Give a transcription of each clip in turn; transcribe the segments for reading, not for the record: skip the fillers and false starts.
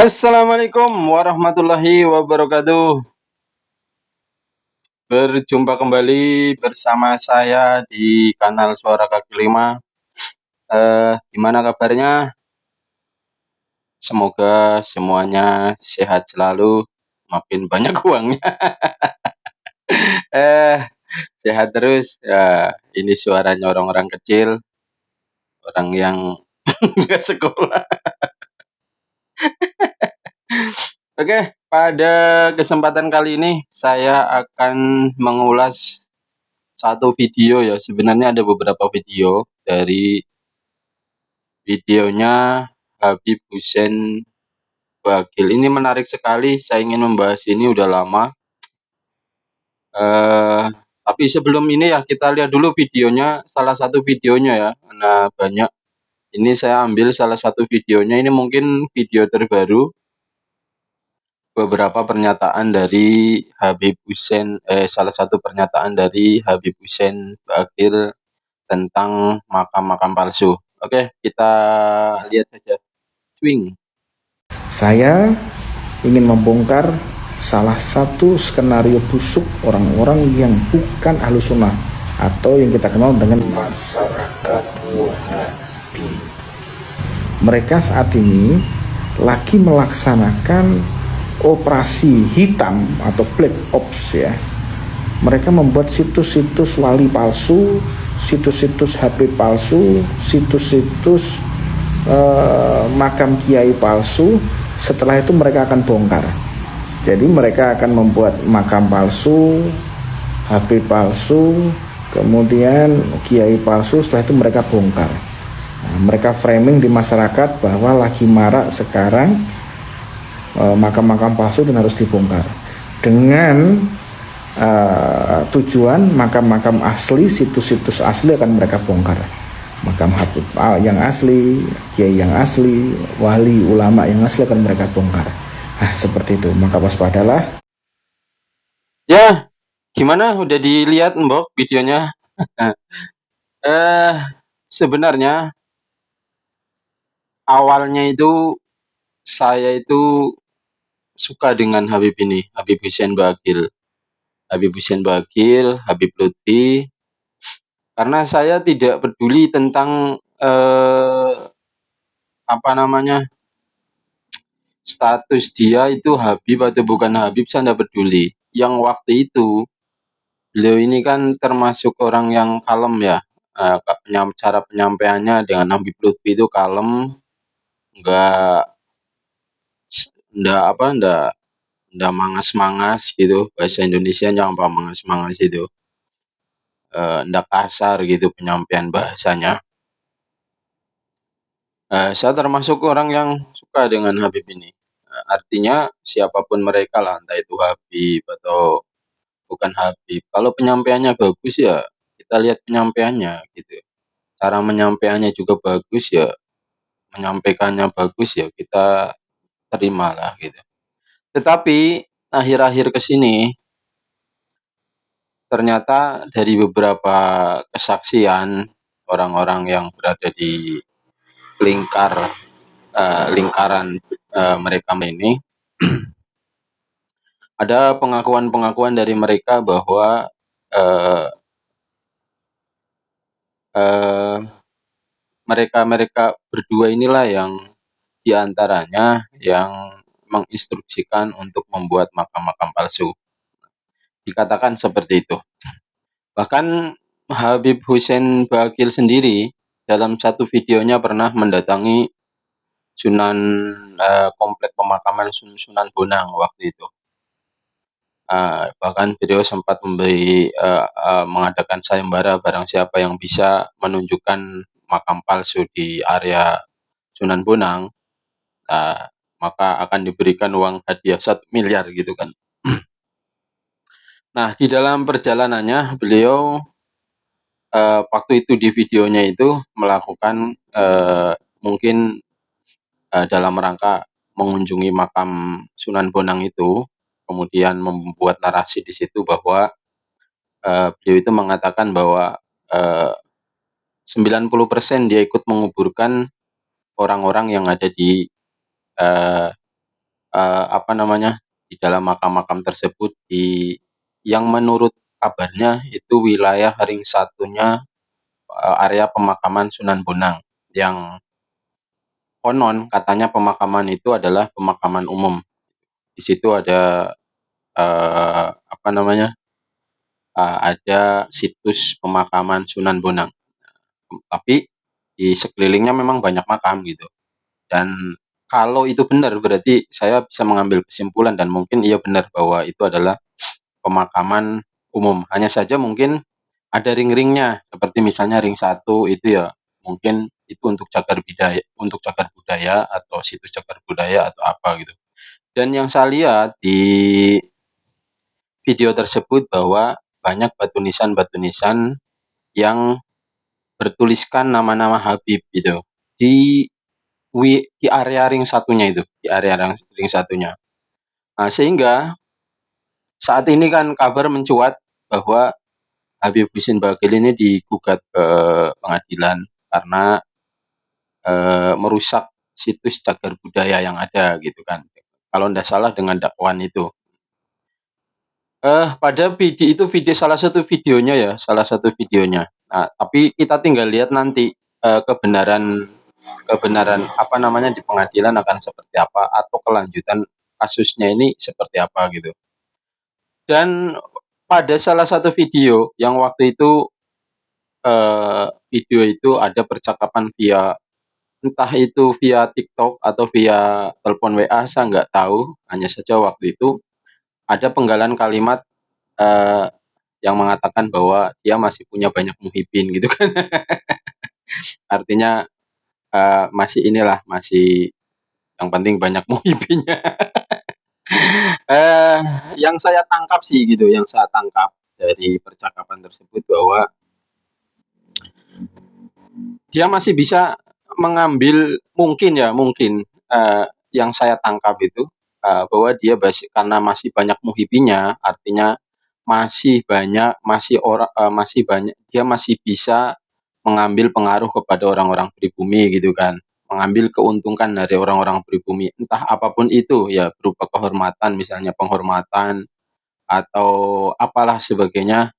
Assalamualaikum warahmatullahi wabarakatuh. Berjumpa kembali bersama saya di kanal Suara Kaki Lima. Gimana kabarnya? Semoga semuanya sehat selalu, makin banyak uangnya. Eh, Sehat terus. Ya, ini suaranya orang-orang kecil, orang yang nggak sekolah. Oke, pada kesempatan kali ini saya akan mengulas satu video ya. Sebenarnya ada beberapa video dari videonya Habib Hussein Bagil. Ini menarik sekali, saya ingin membahas ini udah lama. Eh, tapi sebelum ini ya kita lihat dulu videonya, salah satu videonya ya, karena banyak. Ini saya ambil salah satu videonya, ini mungkin video terbaru, beberapa pernyataan dari Habib Hussein, salah satu pernyataan dari Habib Hussein Bagil tentang makam-makam palsu. Oke, kita lihat saja. Swing. Saya ingin membongkar salah satu skenario busuk orang-orang yang bukan Ahlus Sunnah atau yang kita kenal dengan masyarakat Wahabi. Mereka saat ini lagi melaksanakan operasi hitam atau black ops ya. Mereka membuat situs-situs wali palsu, situs-situs HP palsu, situs-situs makam kiai palsu. Setelah itu mereka akan bongkar. Jadi mereka akan membuat makam palsu, HP palsu, kemudian kiai palsu. Setelah itu mereka bongkar. Nah, mereka framing di masyarakat bahwa lagi marak sekarang makam-makam palsu dan harus dibongkar dengan tujuan makam-makam asli, situs-situs asli akan mereka bongkar. Makam Habib yang asli, kiai yang asli, wali ulama yang asli akan mereka bongkar. Nah, seperti itu. Maka waspadalah. Ya, gimana? Udah dilihat Mbok videonya? eh Sebenarnya awalnya itu saya itu suka dengan Habib ini, Habib Hussein Bagil. Habib Hussein Bagil, Habib Lutfi, karena saya tidak peduli tentang apa namanya, status dia itu Habib atau bukan Habib, saya tidak peduli. Yang waktu itu beliau ini kan termasuk orang yang kalem ya. Cara penyampaiannya dengan Habib Lutfi itu kalem, nggak nggak mangas-mangas gitu, bahasa Indonesia apa mangas-mangas itu, nggak kasar gitu penyampaian bahasanya. Saya termasuk orang yang suka dengan Habib ini. Artinya siapapun mereka lah, entah itu Habib atau bukan Habib, kalau penyampaiannya bagus ya kita lihat penyampaiannya gitu. Cara menyampaikannya juga bagus ya, menyampaikannya bagus ya kita terimalah gitu. Tetapi akhir-akhir ke sini ternyata dari beberapa kesaksian orang-orang yang berada di lingkaran mereka ini, ada pengakuan-pengakuan dari mereka bahwa eh, eh, mereka-mereka berdua inilah yang diantaranya yang menginstruksikan untuk membuat makam-makam palsu. Dikatakan seperti itu. Bahkan Habib Hussein Bagil sendiri dalam satu videonya pernah mendatangi Sunan komplek pemakaman Sunan Bonang waktu itu. Bahkan beliau sempat mengadakan sayembara, barang siapa yang bisa menunjukkan makam palsu di area Sunan Bonang, maka akan diberikan uang hadiah 1 miliar gitu kan. Nah, di dalam perjalanannya beliau waktu itu di videonya itu melakukan mungkin dalam rangka mengunjungi makam Sunan Bonang itu, kemudian membuat narasi di situ bahwa beliau itu mengatakan bahwa 90% dia ikut menguburkan orang-orang yang ada di apa namanya, di dalam makam-makam tersebut yang menurut kabarnya itu wilayah ring satunya, area pemakaman Sunan Bonang, yang konon katanya pemakaman itu adalah pemakaman umum. Di situ ada, apa namanya, ada situs pemakaman Sunan Bonang, tapi di sekelilingnya memang banyak makam gitu. Dan kalau itu benar berarti saya bisa mengambil kesimpulan dan mungkin iya benar bahwa itu adalah pemakaman umum. Hanya saja mungkin ada ring-ringnya, seperti misalnya ring satu itu ya mungkin itu untuk cagar budaya atau situs cagar budaya atau apa gitu. Dan yang saya lihat di video tersebut bahwa banyak batu nisan yang bertuliskan nama-nama Habib gitu di di area ring satunya itu, di area ring satunya. Nah, sehingga saat ini kan kabar mencuat bahwa Habib Husin Bagil ini digugat ke pengadilan karena merusak situs cagar budaya yang ada gitu kan. Kalau tidak salah dengan dakwaan itu. Pada salah satu videonya ya, salah satu videonya. Nah, tapi kita tinggal lihat nanti kebenaran kebenaran apa namanya di pengadilan akan seperti apa atau kelanjutan kasusnya ini seperti apa gitu. Dan pada salah satu video yang waktu itu video itu ada percakapan via entah itu via TikTok atau via telepon WA saya nggak tahu. Hanya saja waktu itu ada penggalan kalimat eee, yang mengatakan bahwa dia masih punya banyak muhibin gitu kan. Artinya, masih inilah, masih yang penting banyak muhibinnya. Eee, yang saya tangkap sih gitu, yang saya tangkap dari percakapan tersebut bahwa dia masih bisa mengambil mungkin ya, mungkin, yang saya tangkap itu, bahwa dia karena masih banyak muhibinnya, artinya masih banyak dia masih bisa mengambil pengaruh kepada orang-orang pribumi gitu kan, mengambil keuntungan dari orang-orang pribumi, entah apapun itu ya, berupa kehormatan misalnya penghormatan atau apalah sebagainya.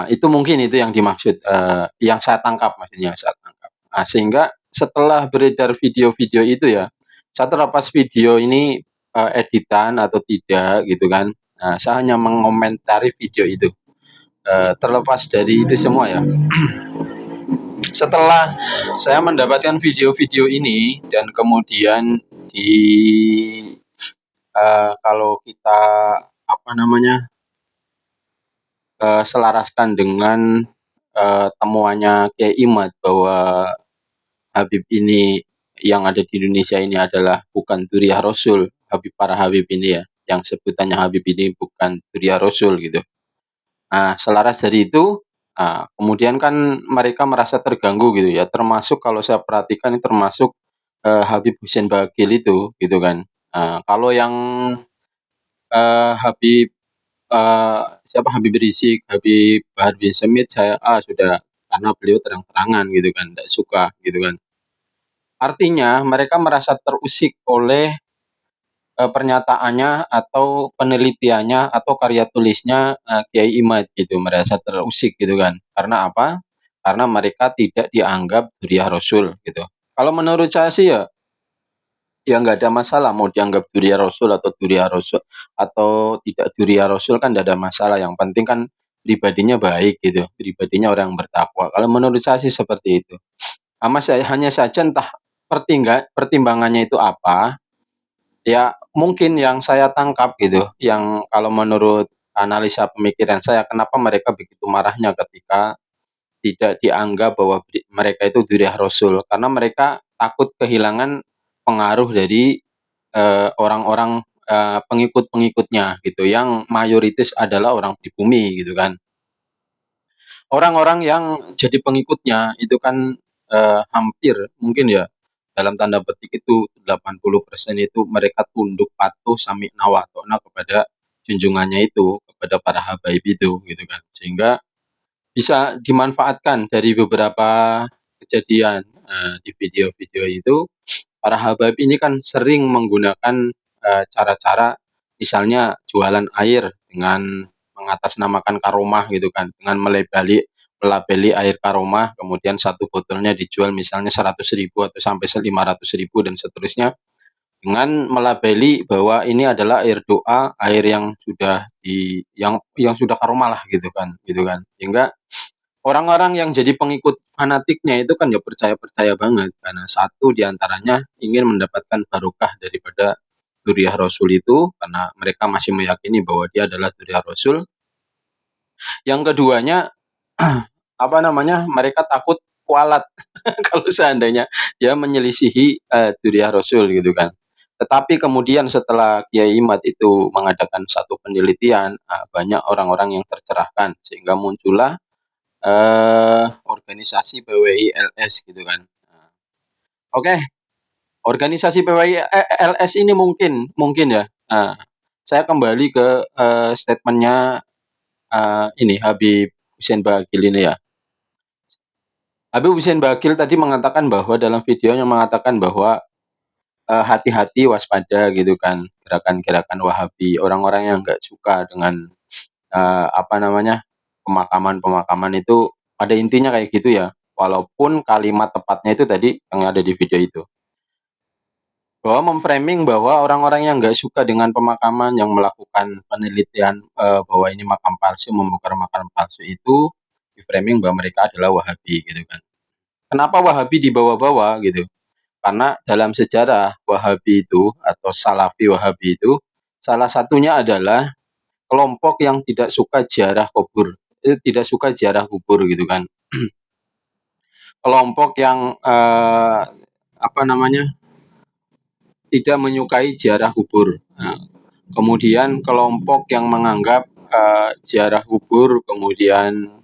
Itu mungkin itu yang dimaksud, yang saya tangkap maksudnya, yang saya tangkap. Nah, sehingga setelah beredar video-video itu ya, saya terlepas video ini, editan atau tidak gitu kan, saya hanya mengomentari video itu. Terlepas dari itu semua ya, setelah saya mendapatkan video-video ini dan kemudian di kalau kita apa namanya, selaraskan dengan, temuannya Kiai Imad bahwa Habib ini yang ada di Indonesia ini adalah bukan Dzurriyyah Rasul, para Habib ini ya, yang sebutannya Habib ini bukan Dzurriyyah Rasul gitu. Nah, selaras dari itu, kemudian kan mereka merasa terganggu gitu ya, termasuk kalau saya perhatikan ini termasuk, Habib Husin Bagil itu gitu kan. Kalau yang, Habib siapa, Habib Rizik, Habib Bahar bin Smith saya, sudah karena beliau terang-terangan gitu kan, nggak suka gitu kan. Artinya mereka merasa terusik oleh, pernyataannya atau penelitiannya atau karya tulisnya, Kiai Imad gitu, merasa terusik gitu kan. Karena apa? Karena mereka tidak dianggap Dzurriyyah Rasul gitu. Kalau menurut saya sih ya, ya nggak ada masalah mau dianggap Dzurriyyah Rasul atau Dzurriyyah Rasul atau tidak Dzurriyyah Rasul kan nggak ada masalah, yang penting kan pribadinya baik gitu, pribadinya orang yang bertakwa. Kalau menurut saya sih seperti itu. Hanya saja entah pertimbangannya itu apa, ya mungkin yang saya tangkap gitu, yang kalau menurut analisa pemikiran saya, kenapa mereka begitu marahnya ketika tidak dianggap bahwa mereka itu Dzurriyyah Rasul, karena mereka takut kehilangan pengaruh dari orang-orang, pengikut-pengikutnya gitu, yang mayoritas adalah orang pribumi gitu kan. Orang-orang yang jadi pengikutnya itu kan, hampir mungkin ya, dalam tanda petik itu 80% itu mereka tunduk patuh sami'na wa atho'na kepada junjungannya itu, kepada para habaib itu gitu kan. Sehingga bisa dimanfaatkan dari beberapa kejadian di video-video itu para Habib ini kan sering menggunakan cara-cara misalnya jualan air dengan mengatasnamakan karomah gitu kan, dengan melabeli air karomah, kemudian satu botolnya dijual misalnya 100.000 atau sampai 500.000 dan seterusnya, dengan melabeli bahwa ini adalah air doa, air yang sudah yang sudah karomah lah gitu kan. Sehingga orang-orang yang jadi pengikut fanatiknya itu kan ya percaya-percaya banget karena satu diantaranya ingin mendapatkan barokah daripada Duriah Rasul itu karena mereka masih meyakini bahwa dia adalah Duriah Rasul. Yang keduanya apa namanya? Mereka takut kualat kalau seandainya dia menyelisihi Duriah Rasul gitu kan. Tetapi kemudian setelah Kiai Imad itu mengadakan satu penelitian, banyak orang-orang yang tercerahkan sehingga muncullah organisasi PWI-LS gitu kan. Oke, organisasi PWI-LS ini mungkin mungkin ya. Saya kembali ke statementnya ini Habib Hussein Bagil ini ya. Habib Hussein Bagil tadi mengatakan bahwa dalam videonya mengatakan bahwa hati-hati waspada gitu kan gerakan-gerakan Wahabi, orang-orang yang nggak suka dengan apa namanya pemakaman-pemakaman itu pada intinya kayak gitu ya. Walaupun kalimat tepatnya itu tadi yang ada di video itu. Bahwa memframing bahwa orang-orang yang nggak suka dengan pemakaman yang melakukan penelitian bahwa ini makam palsu, membongkar makam palsu itu di-framing bahwa mereka adalah Wahabi gitu kan. Kenapa Wahabi dibawa-bawa gitu? Karena dalam sejarah Wahabi itu atau Salafi Wahabi itu salah satunya adalah kelompok yang tidak suka ziarah kubur, tidak suka ziarah kubur gitu kan. Kelompok yang apa namanya tidak menyukai ziarah kubur. Nah, kemudian kelompok yang menganggap ziarah kubur kemudian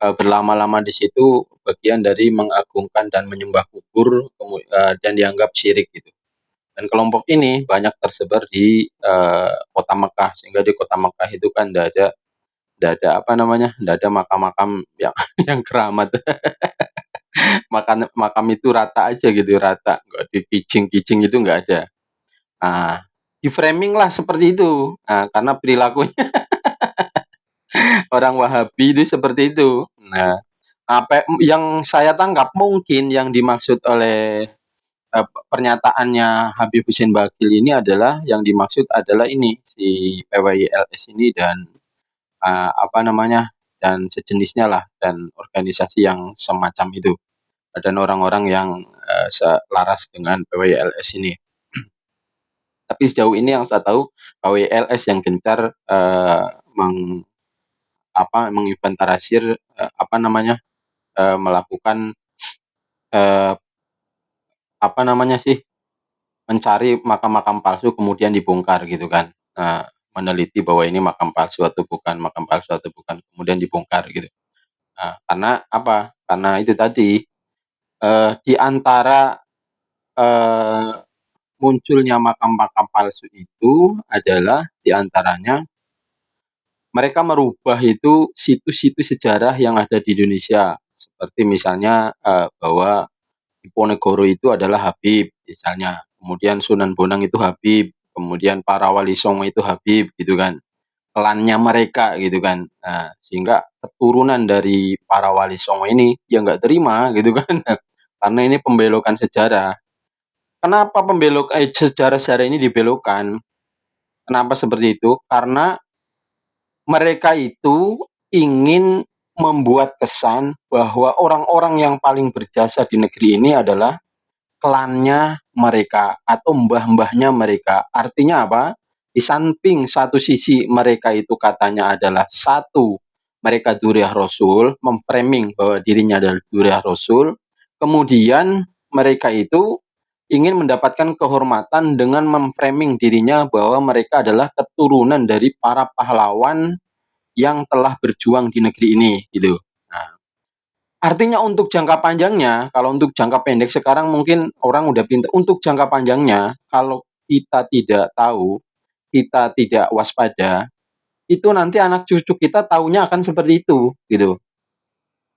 berlama-lama di situ bagian dari mengagungkan dan menyembah kubur dan dianggap syirik gitu. Dan kelompok ini banyak tersebar di kota Mekah sehingga di kota Mekah itu kan tidak ada apa namanya tidak ada makam-makam yang yang keramat. Makam itu rata aja gitu rata nggak dikicing-kicing itu nggak ada. Nah, di framing lah seperti itu. Nah, karena perilakunya orang Wahabi itu seperti itu. Nah, apa yang saya tangkap mungkin yang dimaksud oleh pernyataannya Habib Hussein Bakil ini adalah yang dimaksud adalah ini si PWILS ini dan apa namanya dan sejenisnya lah dan organisasi yang semacam itu dan orang-orang yang selaras dengan PWILS ini. Tapi sejauh ini yang saya tahu PWILS yang gencar menginventarisir apa namanya melakukan eh, apa namanya sih mencari makam-makam palsu kemudian dibongkar gitu kan. Nah, meneliti bahwa ini makam palsu atau bukan, makam palsu atau bukan, kemudian dibongkar gitu. Nah, karena apa? Karena itu tadi di antara eh, munculnya makam-makam palsu itu adalah di antaranya mereka merubah itu situs-situs sejarah yang ada di Indonesia. Seperti misalnya bahwa Diponegoro itu adalah Habib misalnya, kemudian Sunan Bonang itu Habib, kemudian para Wali Songo itu Habib gitu kan, klannya mereka gitu kan. Nah, sehingga keturunan dari para Wali Songo ini ya nggak terima gitu kan, karena ini pembelokan sejarah. Kenapa sejarah-sejarah ini dibelokkan? Kenapa seperti itu? Karena mereka itu ingin membuat kesan bahwa orang-orang yang paling berjasa di negeri ini adalah klannya mereka atau mbah-mbahnya mereka. Artinya apa? Di samping satu sisi mereka itu katanya adalah satu, mereka Duriah Rasul, memframing bahwa dirinya adalah Duriah Rasul. Kemudian mereka itu ingin mendapatkan kehormatan dengan memframing dirinya bahwa mereka adalah keturunan dari para pahlawan yang telah berjuang di negeri ini gitu. Nah, artinya untuk jangka panjangnya, kalau untuk jangka pendek sekarang mungkin orang udah pintar. Untuk jangka panjangnya, kalau kita tidak tahu, kita tidak waspada, itu nanti anak cucu kita taunya akan seperti itu, gitu.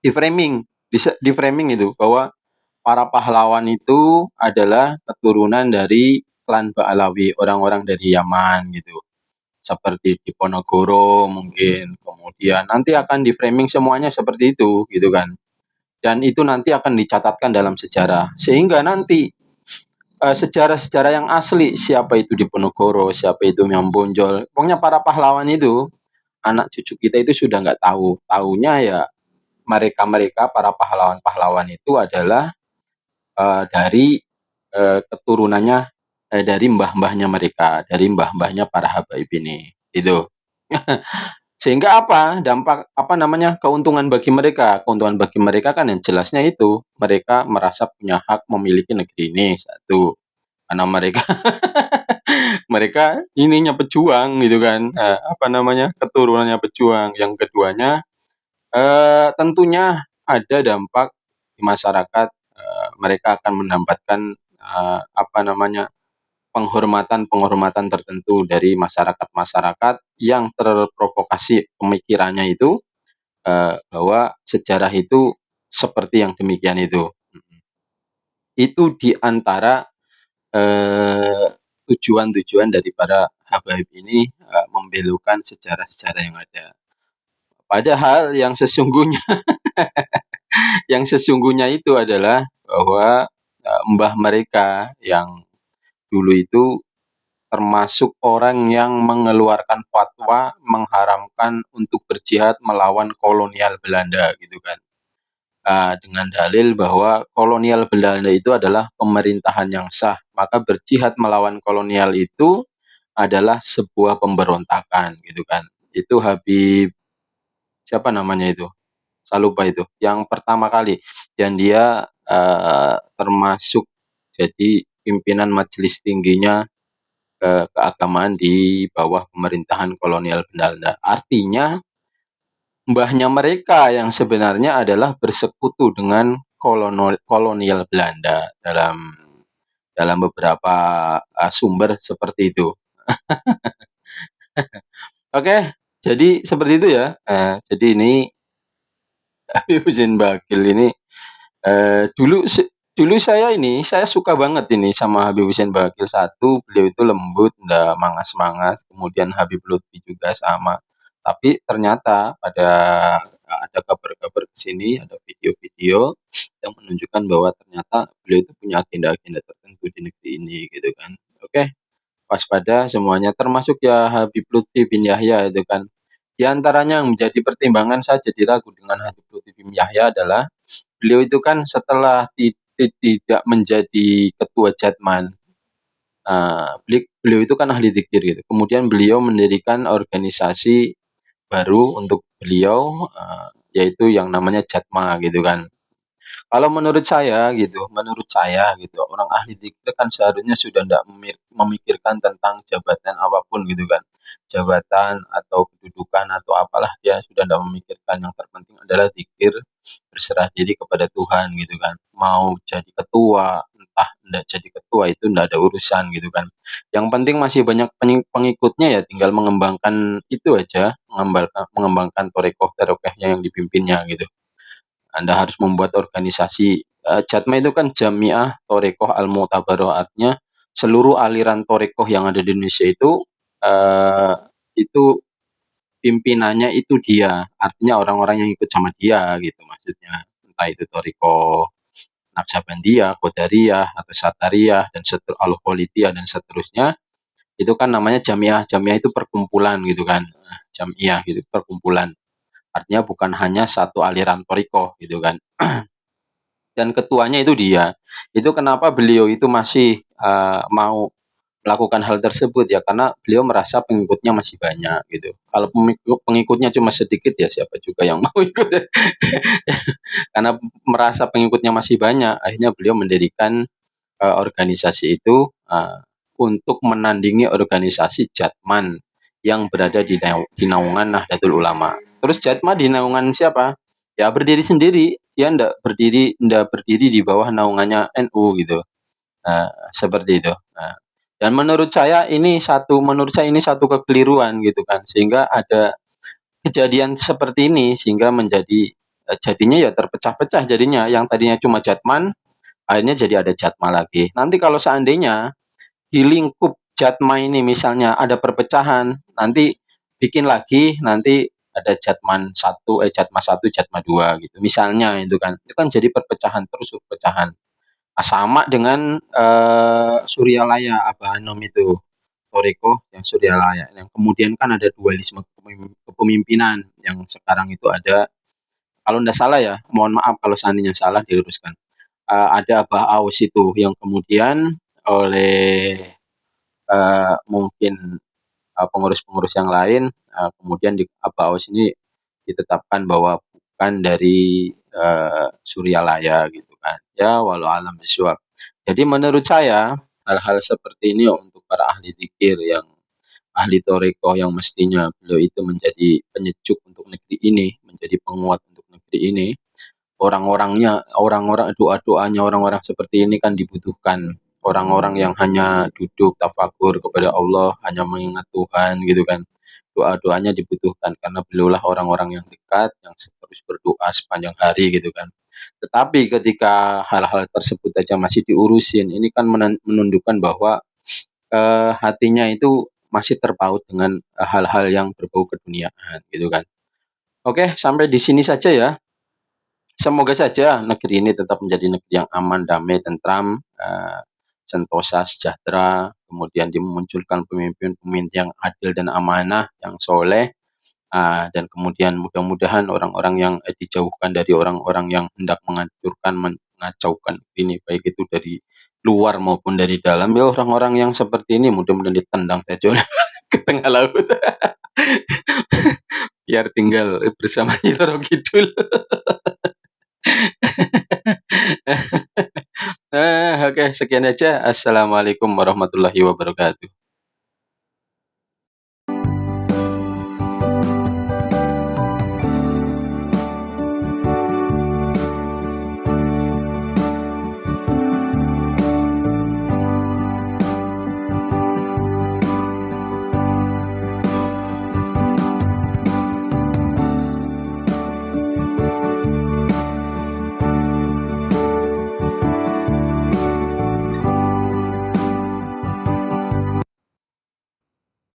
Di framing, bisa di-framing itu bahwa para pahlawan itu adalah keturunan dari klan Ba'alawi, orang-orang dari Yaman gitu. Seperti Diponegoro mungkin, kemudian nanti akan di-framing semuanya seperti itu gitu kan. Dan itu nanti akan dicatatkan dalam sejarah. Sehingga nanti sejarah-sejarah yang asli, siapa itu Diponegoro, siapa itu Myang Bonjol, pokoknya para pahlawan itu, anak cucu kita itu sudah nggak tahu. Taunya ya mereka-mereka para pahlawan-pahlawan itu adalah dari keturunannya, dari mbah-mbahnya mereka, dari mbah-mbahnya para habaib ini, itu. Sehingga apa, dampak apa namanya, keuntungan bagi mereka. Keuntungan bagi mereka kan yang jelasnya itu, mereka merasa punya hak memiliki negeri ini, satu. Karena mereka mereka ininya pejuang gitu kan, apa namanya, keturunannya pejuang. Yang keduanya, tentunya ada dampak di masyarakat, mereka akan mendapatkan, apa namanya, penghormatan-penghormatan tertentu dari masyarakat-masyarakat yang terprovokasi pemikirannya itu, bahwa sejarah itu seperti yang demikian itu. Itu di antara, tujuan-tujuan daripada habaib ini, membelokkan sejarah-sejarah yang ada. Padahal yang sesungguhnya itu adalah bahwa, mbah mereka yang dulu itu termasuk orang yang mengeluarkan fatwa mengharamkan untuk berjihad melawan kolonial Belanda gitu kan. Dengan dalil bahwa kolonial Belanda itu adalah pemerintahan yang sah, maka berjihad melawan kolonial itu adalah sebuah pemberontakan gitu kan. Itu Habib, siapa namanya itu? Saya lupa itu. Yang pertama kali dan dia termasuk jadi pimpinan majelis tingginya keagamaan di bawah pemerintahan kolonial Belanda. Artinya mbahnya mereka yang sebenarnya adalah bersekutu dengan kolonial Belanda dalam dalam beberapa sumber seperti itu. Oke, jadi seperti itu ya. Jadi ini Habib Husin Bakil ini dulu saya suka banget ini sama Habib Husin Bakil. Satu, beliau itu lembut, nggak mangas-mangas. Kemudian Habib Lutfi juga sama. Tapi ternyata ada kabar-kabar ke sini, ada video-video yang menunjukkan bahwa ternyata beliau itu punya agenda-agenda tertentu di negeri ini gitu kan. Oke, waspada semuanya termasuk ya Habib Lutfi bin Yahya itu kan. Di antaranya yang menjadi pertimbangan saya jadi ragu dengan Habib Lutfi bin Yahya adalah beliau itu kan setelah tidak menjadi ketua Jatman, beliau itu kan ahli dzikir gitu. Kemudian beliau mendirikan organisasi baru untuk beliau, yaitu yang namanya Jatma gitu kan. Kalau menurut saya gitu, orang ahli dzikir kan seharusnya sudah tidak memikirkan tentang jabatan apapun gitu kan. Jabatan atau kedudukan atau apalah, dia sudah tidak memikirkan, yang terpenting adalah dzikir, berserah diri kepada Tuhan gitu kan. Mau jadi ketua, entah tidak jadi ketua itu tidak ada urusan gitu kan. Yang penting masih banyak pengikutnya, ya tinggal mengembangkan itu aja, mengembangkan torekoh-torekohnya yang dipimpinnya gitu. Anda harus membuat organisasi, Jatma itu kan Jamiah Thorekoh Al-Mu'tabaroh, artinya seluruh aliran Thorekoh yang ada di Indonesia itu pimpinannya itu dia, artinya orang-orang yang ikut sama dia gitu maksudnya. Entah itu Thorekoh Naksabandiyah, Qadariyah, atau Satariyah, dan Al-Kholidiyah dan seterusnya, itu kan namanya Jamiah. Jamiah itu perkumpulan gitu kan, Jamiah gitu, perkumpulan. Artinya bukan hanya satu aliran Thorekoh gitu kan. Dan ketuanya itu dia. Itu kenapa beliau itu masih mau melakukan hal tersebut, ya karena beliau merasa pengikutnya masih banyak gitu. Kalau pengikutnya cuma sedikit, ya siapa juga yang mau ikut. Karena merasa pengikutnya masih banyak, akhirnya beliau mendirikan organisasi itu untuk menandingi organisasi Jatman yang berada di naungan Nahdlatul Ulama. Terus Jatma di naungan siapa? Ya berdiri sendiri, dia ndak berdiri di bawah naungannya NU gitu. Seperti itu. Dan menurut saya ini satu kekeliruan gitu kan, sehingga ada kejadian seperti ini, sehingga menjadi jadinya ya terpecah-pecah jadinya, yang tadinya cuma Jatman, akhirnya jadi ada Jatma lagi. Nanti kalau seandainya di lingkup Jatma ini misalnya ada perpecahan, nanti bikin lagi, nanti ada Jatma satu, Jatma 2 gitu. Misalnya itu kan. Itu kan jadi perpecahan terus perpecahan. Nah, sama dengan Suryalaya Abah Anom itu. Toriko yang Suryalaya. Yang kemudian kan ada dualisme kepemimpinan yang sekarang itu ada, kalau tidak salah ya, mohon maaf kalau seandainya salah diluruskan. Ada Abah Aus itu yang kemudian oleh mungkin pengurus-pengurus yang lain, kemudian di Abah Aus ini ditetapkan bahwa bukan dari Suryalaya gitu kan. Ya walau alam biswab. Jadi menurut saya hal-hal seperti ini untuk para ahli zikir yang ahli toreko yang mestinya beliau itu menjadi penyejuk untuk negeri ini, menjadi penguat untuk negeri ini, orang-orang doa-doanya orang-orang seperti ini kan dibutuhkan. Orang-orang yang hanya duduk tafakur kepada Allah, hanya mengingat Tuhan gitu kan. Doa-doanya dibutuhkan karena beliaulah orang-orang yang dekat yang terus berdoa sepanjang hari gitu kan. Tetapi ketika hal-hal tersebut aja masih diurusin, ini kan menunjukkan bahwa hatinya itu masih terpaut dengan hal-hal yang berbau keduniaan gitu kan. Oke, sampai di sini saja ya. Semoga saja negeri ini tetap menjadi negeri yang aman, damai, tentram, sentosa, sejahtera, kemudian dimunculkan pemimpin-pemimpin yang adil dan amanah, yang soleh, dan kemudian mudah-mudahan orang-orang yang dijauhkan dari orang-orang yang hendak menghancurkan, mengacaukan ini, baik itu dari luar maupun dari dalam. Ya orang-orang yang seperti ini mudah-mudahan ditendang saja ke tengah laut, biar tinggal bersama Nyi Roro Kidul. Oke, sekian aja. Assalamualaikum warahmatullahi wabarakatuh.